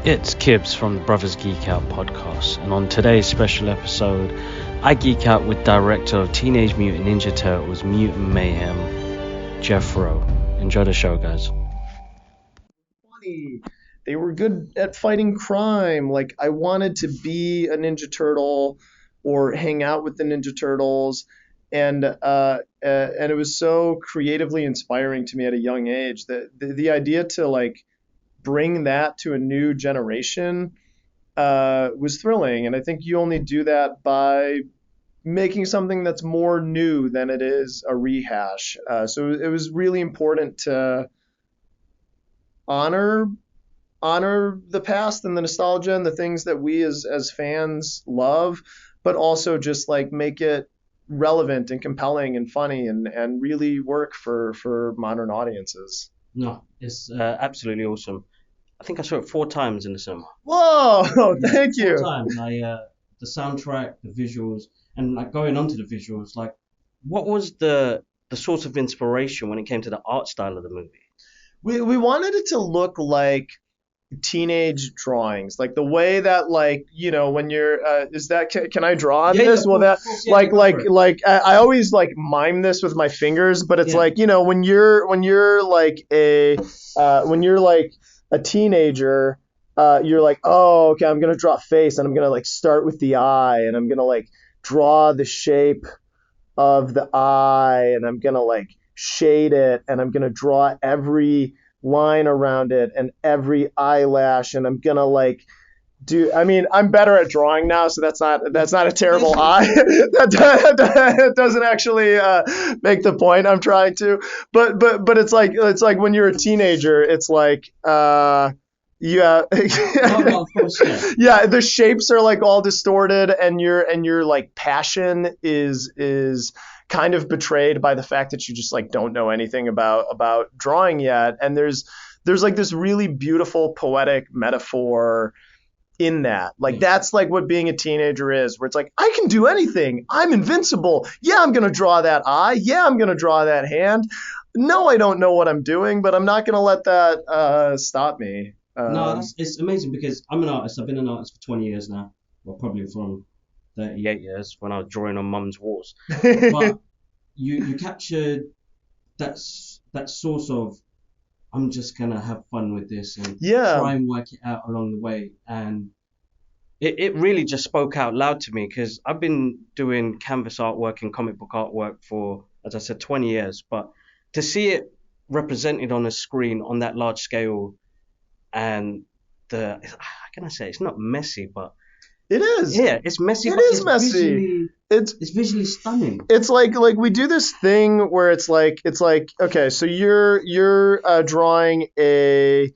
It's Kibbs from the Brothers Geek Out podcast, and on today's special episode, I geek out with director of Teenage Mutant Ninja Turtles, Mutant Mayhem, Jeff Rowe. Enjoy the show, guys. Funny. They were good at fighting crime. Like, I wanted to be a Ninja Turtle or hang out with the Ninja Turtles, and it was so creatively inspiring to me at a young age that the idea to like bring that to a new generation was thrilling. And I think you only do that by making something that's more new than it is a rehash. So it was really important to honor the past and the nostalgia and the things that we as fans love, but also just like make it relevant and compelling and funny and really work for modern audiences. No, it's absolutely awesome. I think I saw it 4 times in the cinema. Whoa, thank you. 4 times. The soundtrack, the visuals, and like going on to the visuals, like what was the source of inspiration when it came to the art style of the movie? We wanted it to look like teenage drawings, like the way that, like, you know, when you're can I draw on this? Well, that I always like mime this with my fingers, but it's like, you know, when you're like a teenager, you're like, oh, okay, I'm gonna draw a face, and I'm gonna like start with the eye, and I'm gonna like draw the shape of the eye, and I'm gonna like shade it, and I'm gonna draw every line around it and every eyelash, and I'm gonna like I'm better at drawing now, so that's not a terrible eye. That doesn't actually make the point I'm trying to. But it's like when you're a teenager, it's like yeah. Yeah, the shapes are like all distorted, and your like passion is kind of betrayed by the fact that you just like don't know anything about drawing yet. And there's like this really beautiful poetic metaphor in that. Like, that's like what being a teenager is, where it's like, I can do anything. I'm invincible. Yeah, I'm going to draw that eye. Yeah, I'm going to draw that hand. No, I don't know what I'm doing, but I'm not going to let that stop me. No, it's amazing because I'm an artist. I've been an artist for 20 years now. Well, probably from 38 years when I was drawing on mum's walls. But you captured that source of, I'm just going to have fun with this and try and work it out along the way. And it really just spoke out loud to me, because I've been doing canvas artwork and comic book artwork for, as I said, 20 years. But to see it represented on a screen on that large scale, and how can I say, it's not messy, but it is. Yeah, it's messy. It is messy. It's visually stunning. It's like we do this thing where it's like okay, so you're drawing a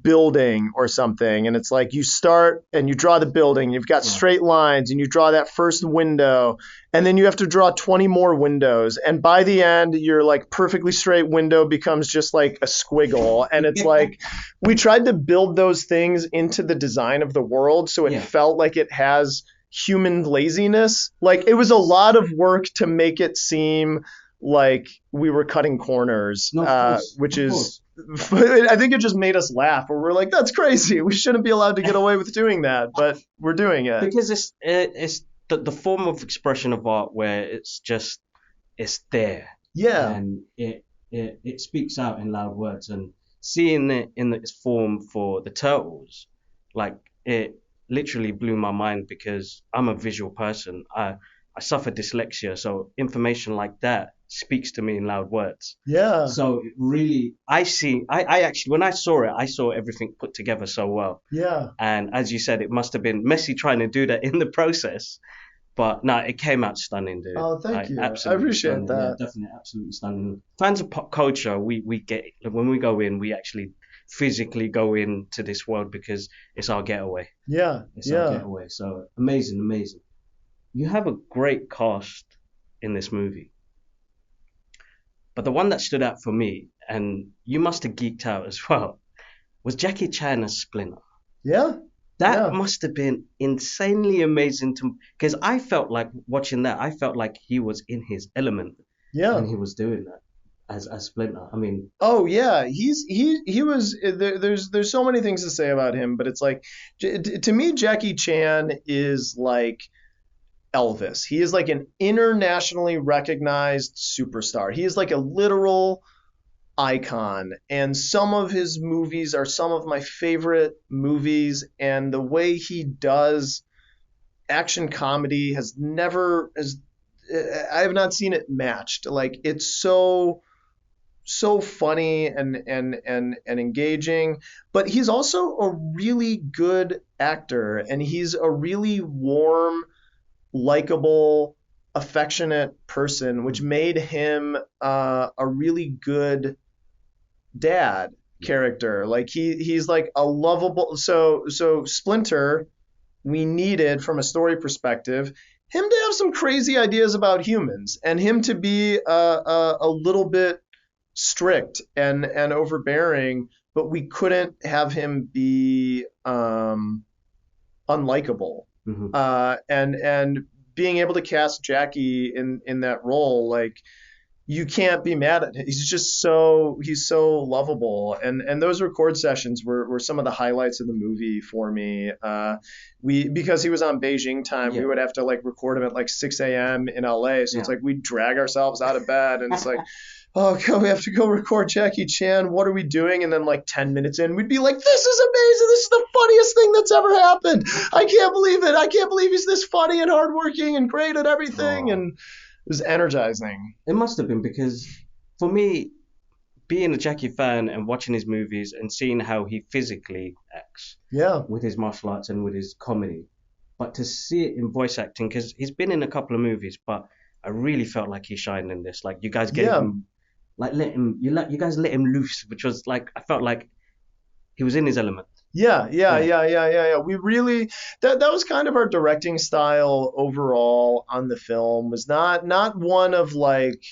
building or something, and it's like you start and you draw the building, you've got straight lines, and you draw that first window, and then you have to draw 20 more windows, and by the end your like perfectly straight window becomes just like a squiggle. And it's like we tried to build those things into the design of the world so it felt like it has human laziness. Like, it was a lot of work to make it seem like we were cutting corners, which is I think it just made us laugh, where we're like, that's crazy. We shouldn't be allowed to get away with doing that, but we're doing it. Because it's the form of expression of art where it's there. Yeah. And it speaks out in loud words. And seeing it in its form for the Turtles, like, it literally blew my mind, because I'm a visual person. I suffer dyslexia, so information like that speaks to me in loud words. Yeah. So it really, I actually, when I saw everything put together so well. Yeah. And as you said, it must have been messy trying to do that in the process, but no, it came out stunning, dude. Oh, thank you. I appreciate stunning. that. Yeah, definitely, absolutely stunning. Fans of pop culture, we get, when we go in, we actually physically go into this world because it's our getaway. Yeah. It's our getaway. So amazing. You have a great cast in this movie. But the one that stood out for me, and you must have geeked out as well, was Jackie Chan as Splinter. Yeah. That must have been insanely amazing because I felt like watching that, I felt like he was in his element when he was doing that. as Splinter. I mean, Oh yeah, he was there's so many things to say about him, but it's like to me Jackie Chan is like Elvis. He is like an internationally recognized superstar. He is like a literal icon, and some of his movies are some of my favorite movies, and the way he does action comedy has never has I have not seen it matched. Like it's so funny and engaging, but he's also a really good actor, and he's a really warm, likable, affectionate person, which made him a really good dad yeah, character. Like he's like a lovable. So Splinter, we needed from a story perspective him to have some crazy ideas about humans, and him to be a little bit strict and overbearing, but we couldn't have him be unlikable. hmm And being able to cast Jackie in that role, like you can't be mad at him. He's so lovable. And those record sessions were some of the highlights of the movie for me. We because he was on Beijing time, we yeah, would have to like record him at like 6 a.m. in LA. So it's yeah. like we'd drag ourselves out of bed, and it's like, oh god, we have to go record Jackie Chan. What are we doing? And then like 10 minutes in, we'd be like, this is amazing. This is the funniest thing that's ever happened. I can't believe it. I can't believe he's this funny and hardworking and great at everything. Oh, And it was energizing. it must have been because for me, being a Jackie fan and watching his movies and seeing how he physically acts Yeah. with his martial arts and with his comedy, but to see it in voice acting, because he's been in a couple of movies, but I really felt like he shined in this. Like you guys gave Yeah. him, like let him, you guys let him loose, which was like I felt like he was in his element. Yeah, yeah, Yeah, yeah, yeah, yeah, yeah. We really that was kind of our directing style overall on the film, was not one of like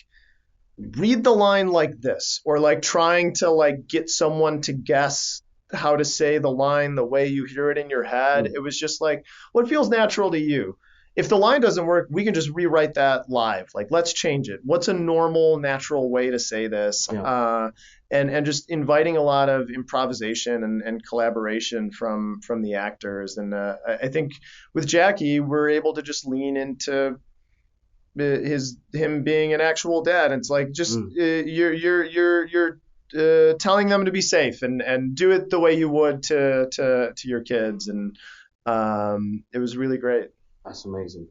read the line like this, or like trying to like get someone to guess how to say the line the way you hear it in your head. mm, It was just like what feels natural to you. If the line doesn't work, we can just rewrite that live. Like, let's change it. What's a normal, natural way to say this? yeah, And just inviting a lot of improvisation and collaboration from the actors. And I think with Jackie, we're able to just lean into him being an actual dad. It's like just mm, you're telling them to be safe, and do it the way you would to your kids. And it was really great. that's amazing.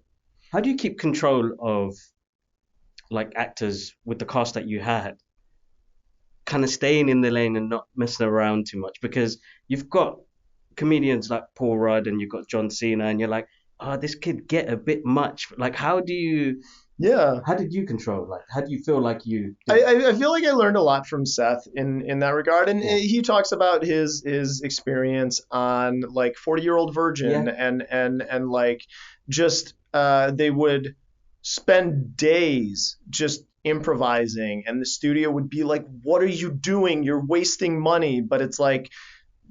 How do you keep control of like actors with the cast that you had, kind of staying in the lane and not messing around too much? Because you've got comedians like Paul Rudd and you've got John Cena, and you're like, oh, this could get a bit much. Like, Yeah. how did you control? Like, how do you feel like you I, did? I feel like I learned a lot from Seth in that regard, and Yeah, he talks about his experience on like 40-Year-Old yeah, Virgin, and like just they would spend days just improvising, and the studio would be like, "What are you doing? You're wasting money." But it's like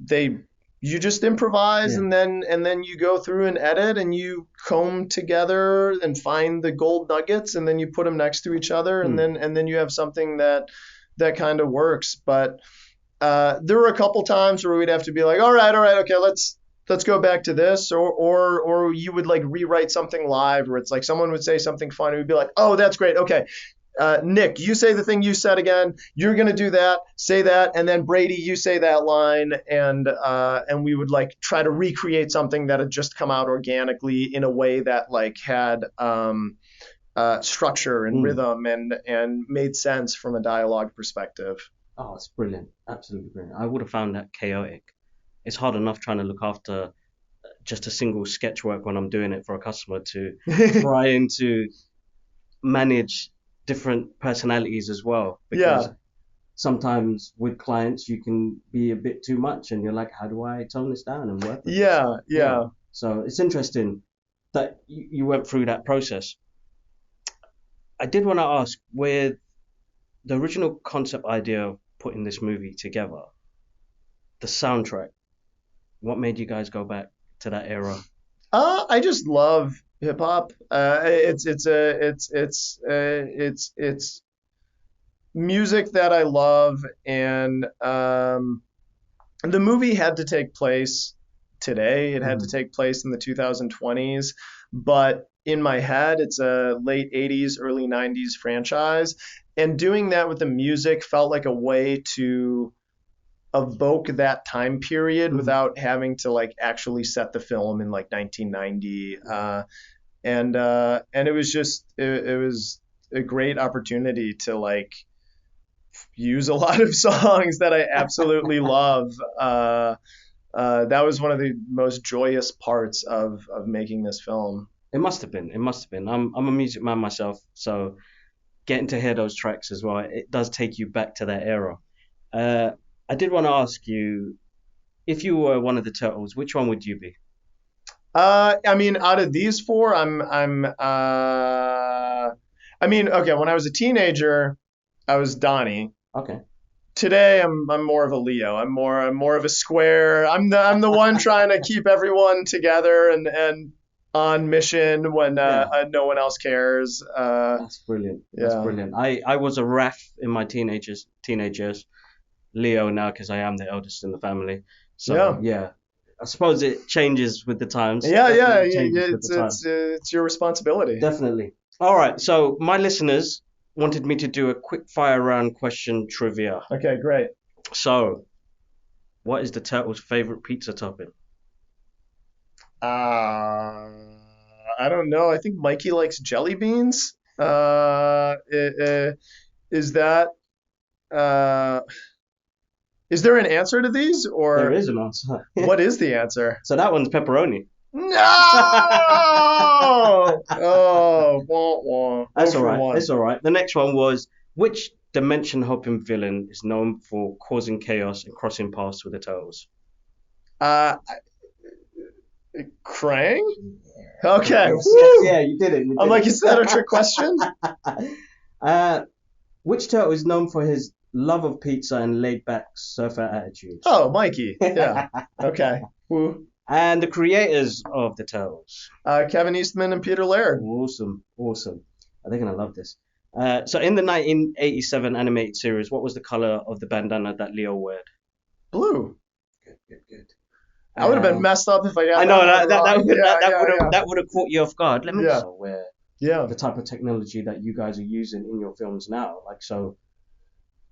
they you just improvise, yeah. and then you go through and edit, and you comb together and find the gold nuggets, and then you put them next to each other, and Mm, then you have something that kind of works. But there were a couple times where we'd have to be like, all right, okay, let's go back to this, or you would like rewrite something live, where it's like someone would say something funny, we'd be like, oh, that's great, okay, Nick, you say the thing you said again. You're gonna do that, say that, and then Brady, you say that line, and we would like try to recreate something that had just come out organically in a way that like had structure and mm. rhythm and made sense from a dialogue perspective. Oh, it's brilliant. Absolutely brilliant. I would have found that chaotic. It's hard enough trying to look after just a single sketch work when I'm doing it for a customer to trying to manage different personalities as well, because Yeah, sometimes with clients you can be a bit too much and you're like, how do I tone this down and work with this? yeah, Yeah. yeah. So it's interesting that you went through that process. I did want to ask, with the original concept idea of putting this movie together, the soundtrack, what made you guys go back to that era? I just love hip hop. It's a it's music that I love, and the movie had to take place today. It had to take place in the 2020s, but in my head, it's a late 80s, early 90s franchise. And doing that with the music felt like a way to evoke that time period without having to like actually set the film in like 1990. And it was just it was a great opportunity to like use a lot of songs that I absolutely love. That was one of the most joyous parts of making this film. It must have been. It must have been. I'm a music man myself, so getting to hear those tracks as well, it does take you back to that era. I did want to ask you, if you were one of the turtles, which one would you be? I mean, out of these four, I mean, okay, when I was a teenager, I was Donnie. Okay. Today, I'm more of a Leo. I'm more of a square. I'm the one trying to keep everyone together and on mission when no one else cares. That's brilliant. That's brilliant. I was a Raph in my teenage years. Leo now because I am the eldest in the family. So yeah. I suppose it changes with the times. It's your responsibility. Definitely. All right. So my listeners wanted me to do a quick fire round question trivia. Okay, great. So, what is the turtle's favorite pizza topping? I don't know. I think Mikey likes jelly beans. Is that is there an answer to these, or there is an answer? What is the answer? So that one's pepperoni. No! Oh, wah. That's all right. It's all right. The next one was, which dimension hopping villain is known for causing chaos and crossing paths with the turtles? Krang? Okay. Yeah, you did it. I'm like, is that a trick question? Which turtle is known for his love of pizza and laid-back surfer attitude? Oh, Mikey. Yeah. Okay. Woo. And the creators of the Turtles. Kevin Eastman and Peter Laird. Awesome. They're going to love this. So in the 1987 animated series, what was the color of the bandana that Leo wore? Blue. Good. I would have been messed up if I got I know that would have caught you off guard. Let me just aware the type of technology that you guys are using in your films now. Like, so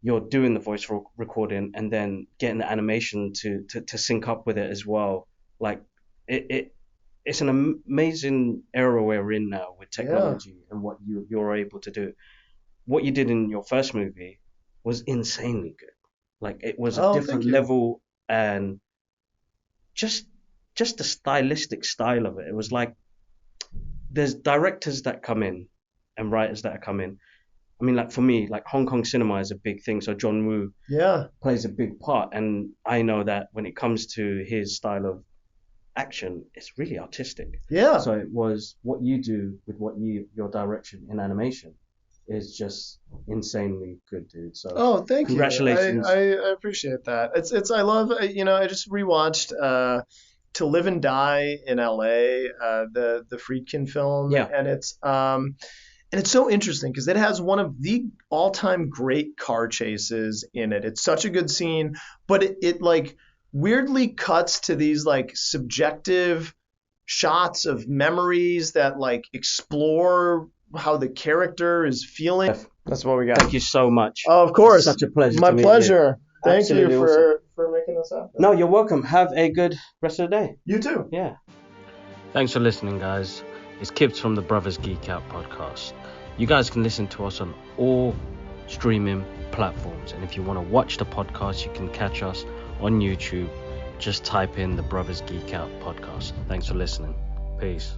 you're doing the voice recording and then getting the animation to sync up with it as well. Like it's an amazing era we're in now with technology and what you're able to do. What you did in your first movie was insanely good. Like, it was a different level, and just the stylistic style of it. It was like, there's directors that come in and writers that come in. I mean, like, for me, like, Hong Kong cinema is a big thing, so John Woo plays a big part, and I know that when it comes to his style of action, it's really artistic. Yeah. So it was what you do with your direction in animation is just insanely good, dude. So thank congratulations. You. I appreciate that. It's I love, I just rewatched To Live and Die in LA, the Friedkin film. Yeah. And it's so interesting because it has one of the all-time great car chases in it. It's such a good scene, but it like weirdly cuts to these like subjective shots of memories that like explore how the character is feeling. That's what we got. Thank you so much. Oh, of course. It's such a pleasure. My pleasure. Thank Absolutely you awesome. for making this happen. No, you're welcome. Have a good rest of the day. You too. Yeah. Thanks for listening, guys. It's Kibbs from the Brothers Geek Out podcast. You guys can listen to us on all streaming platforms. And if you want to watch the podcast, you can catch us on YouTube. Just type in the Brothers Geek Out podcast. Thanks for listening. Peace.